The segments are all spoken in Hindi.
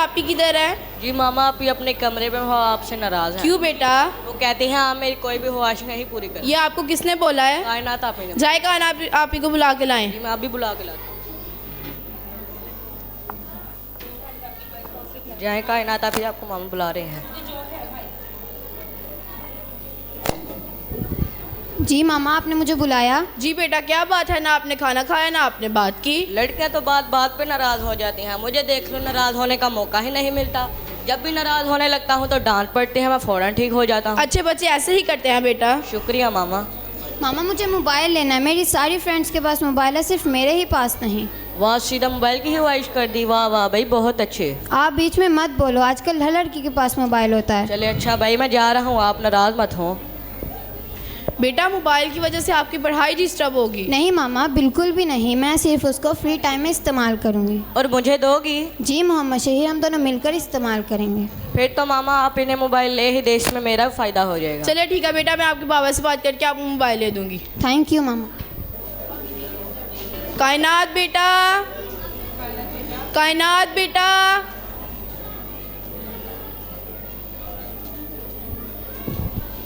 आप ही किधर है? जी मामा, आप ही अपने कमरे में हो, आपसे नाराज हैं। क्यों बेटा? वो कहते हैं आप मेरी कोई भी ख्वाहिश नहीं पूरी कर। ये आपको किसने बोला है? कायनात आप ही ने। जाए कायनात आप ही को बुला के लाएं। जी मैं अभी बुला के लाता हूँ। जाए कायनात आप ही, आपको मामा बुला रहे हैं। जी मामा, आपने मुझे बुलाया? जी बेटा, क्या बात है? ना आपने खाना खाया ना आपने बात की। लड़कियां तो बात बात पे नाराज हो जाती हैं, मुझे देख लो नाराज होने का मौका ही नहीं मिलता। जब भी नाराज होने लगता हूँ तो डांट पड़ते हैं, मैं फौरन ठीक हो जाता हूँ। अच्छे बच्चे ऐसे ही करते हैं बेटा। शुक्रिया मामा। मामा मुझे मोबाइल लेना है, मेरी सारी फ्रेंड्स के पास मोबाइल है, सिर्फ मेरे ही पास नहीं। वाह, सीधा मोबाइल की ही ख्वाहिश कर दी। वाह वाह भाई, बहुत अच्छे। आप बीच में मत बोलो, आजकल हर लड़की के पास मोबाइल होता है। चले अच्छा भाई, मैं जा रहा हूँ, आप नाराज मत हो। बेटा मोबाइल की वजह से आपकी पढ़ाई डिस्टर्ब होगी। नहीं मामा, बिल्कुल भी नहीं, मैं सिर्फ उसको फ्री टाइम में इस्तेमाल करूंगी। और मुझे दोगी? जी मोहम्मद शहीर, हम दोनों मिलकर इस्तेमाल करेंगे। फिर तो मामा आप इन्हें मोबाइल ले ही देश में मेरा फ़ायदा हो जाएगा। चलिए ठीक है बेटा, मैं आपके बाबा से बात करके आपको मोबाइल ले दूंगी। थैंक यू मामा। कायनात बेटा, कायनात बेटा।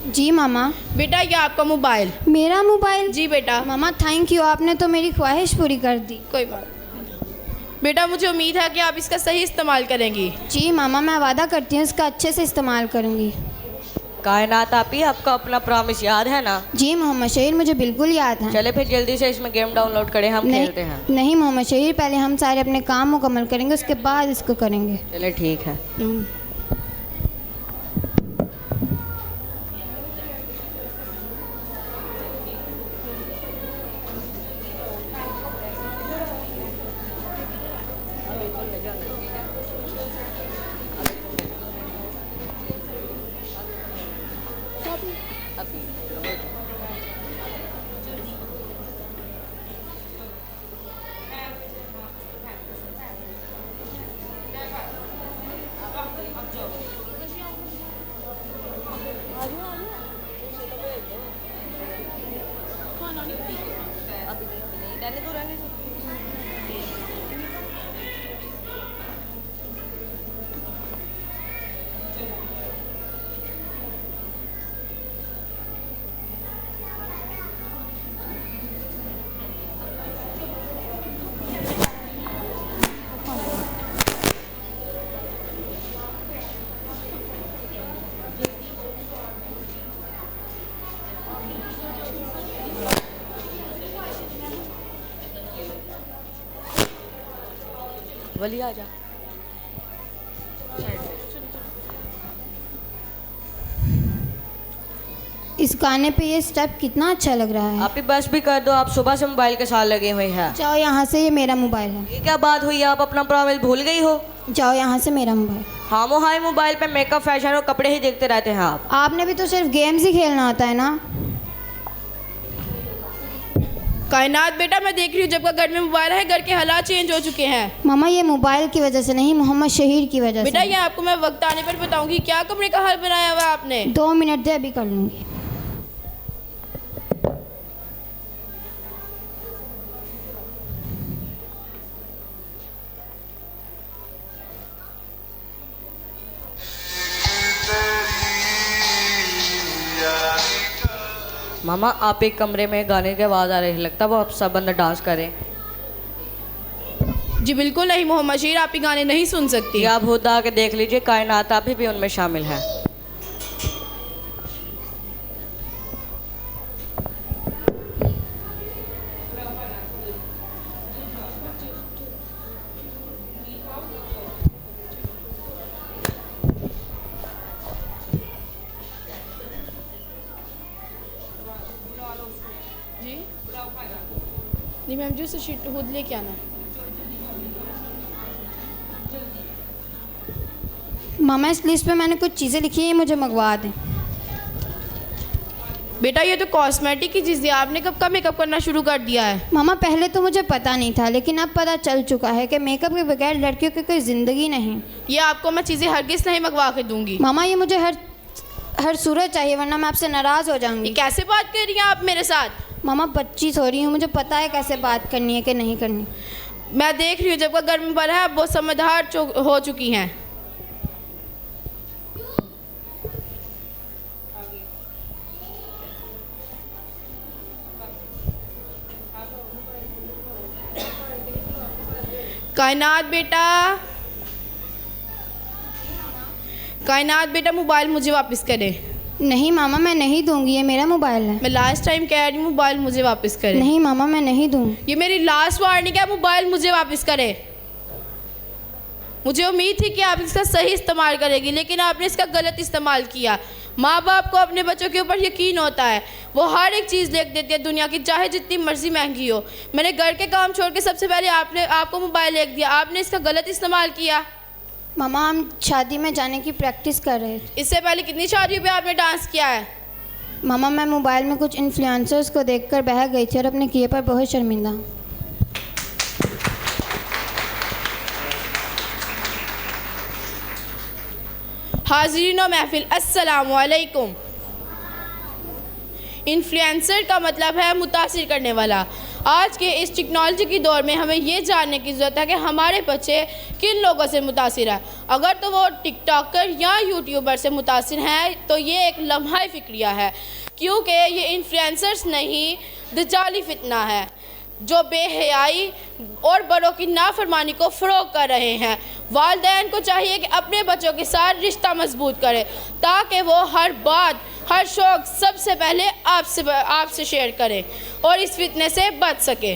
जी मामा। बेटा ये आपका मोबाइल। मेरा मोबाइल? जी बेटा। मामा थैंक यू, आपने तो मेरी ख्वाहिश पूरी कर दी। कोई बात नहीं। बेटा मुझे उम्मीद है कि आप इसका सही इस्तेमाल करेंगी। जी मामा, मैं वादा करती हूँ इसका अच्छे से इस्तेमाल करूँगी। कायनात आप ही, आपका अपना प्रॉमिस याद है ना? जी मोहम्मद शहीर, मुझे बिल्कुल याद है। चले फिर जल्दी से इसमें गेम डाउनलोड करें, हम खेलते हैं। नहीं मोहम्मद शहीर, पहले हम सारे अपने काम मुकम्मल करेंगे, उसके बाद इसको करेंगे। चले ठीक है। वली आ जा। इस गाने पे ये स्टेप कितना अच्छा लग रहा है। आप ही बस भी कर दो, आप सुबह से मोबाइल के साथ लगे हुए हैं। जाओ यहाँ से, ये मेरा मोबाइल है। ये क्या बात हुई, आप अपना प्रॉमिस भूल गई हो? जाओ यहाँ से, मेरा मोबाइल। हाँ मोहाई मोबाइल पे मेकअप, फैशन और कपड़े ही देखते रहते हैं आप। आपने भी तो सिर्फ गेम्स ही खेलना होता है ना। कायनात बेटा, मैं देख रही हूँ जब का घर में मोबाइल है घर के हालात चेंज हो चुके हैं। मामा ये मोबाइल की वजह से नहीं, मोहम्मद शहीर की वजह बेटा से। ये आपको मैं वक्त आने पर बताऊंगी। क्या कमरे का हाल बनाया हुआ है आपने? 2 मिनट दे, अभी कर लूँगी। मामा आप एक कमरे में गाने की आवाज़ आ रही है, लगता है वो आप सब बंदे डांस करें। जी बिल्कुल नहीं मोहम्मद शहीर, आप ये गाने नहीं सुन सकती। आप खुद आके देख लीजिए, कायनात आप भी उनमें शामिल है। जी मैम जी, उसे शीट खुद लेके आना। मामा इस लिस्ट पे मैंने कुछ चीज़ें लिखी हैं, मुझे मंगवा दें। बेटा ये तो कॉस्मेटिक की चीज़ है, आपने कब का मेकअप करना शुरू कर दिया है? मामा पहले तो मुझे पता नहीं था, लेकिन अब पता चल चुका है कि मेकअप के बगैर लड़कियों की कोई ज़िंदगी नहीं। ये आपको मैं चीज़ें हरगिज़ नहीं मंगवा के दूंगी। मामा ये मुझे हर सूरत चाहिए, वरना मैं आपसे नाराज़ हो जाऊंगी। ये कैसे बात कर रही हैं आप मेरे साथ? मामा 25 हो रही हूँ, मुझे पता है कैसे बात करनी है कि नहीं करनी। मैं देख रही हूँ जब का घर में बड़ा है, बहुत समझदार हो चुकी हैं। कायनात बेटा मोबाइल मुझे वापस करे। नहीं मामा मैं नहीं दूंगी, ये मेरा मोबाइल है। मैं लास्ट टाइम कह रही हूँ मोबाइल मुझे वापस करे। नहीं मामा मैं नहीं दूँ। ये मेरी लास्ट वार्निंग है, मोबाइल मुझे वापस करे। मुझे उम्मीद थी कि आप इसका सही इस्तेमाल करेगी, लेकिन आपने इसका गलत इस्तेमाल किया। माँ बाप को अपने बच्चों के ऊपर यकीन होता है, वो हर एक चीज़ देख देती है दुनिया की, चाहे जितनी मर्जी महंगी हो। मैंने घर के काम छोड़ के सबसे पहले आपको मोबाइल लेके दिया, आपने इसका गलत इस्तेमाल किया। मामा हम शादी में जाने की प्रैक्टिस कर रहे थे। इससे पहले कितनी शादियों पे आपने डांस किया है? मामा मैं मोबाइल में कुछ इन्फ्लुएंसर्स को देखकर बह गई थी और अपने किए पर बहुत शर्मिंदा हूँ। हाज़रीन व महफिल, अस्सलामु अलैकुम। इन्फ्लुएंसर का मतलब है मुतासिर करने वाला। आज के इस टेक्नोलॉजी की दौर में हमें ये जानने की ज़रूरत है कि हमारे बच्चे किन लोगों से मुतासिर है। अगर तो वो टिकटॉकर या यूट्यूबर से मुतासिर हैं तो ये एक लम्हा फिक्रिया है, क्योंकि ये इन्फ्लुएंसर्स नहीं दजाली फितना है जो बेहयाई और बड़ों की नाफरमानी को फ़रोग़ कर रहे हैं। वालिदैन को चाहिए कि अपने बच्चों के साथ रिश्ता मजबूत करें ताकि वो हर बात हर शौक़ सबसे पहले आपसे शेयर करें और इस फितने से बच सके।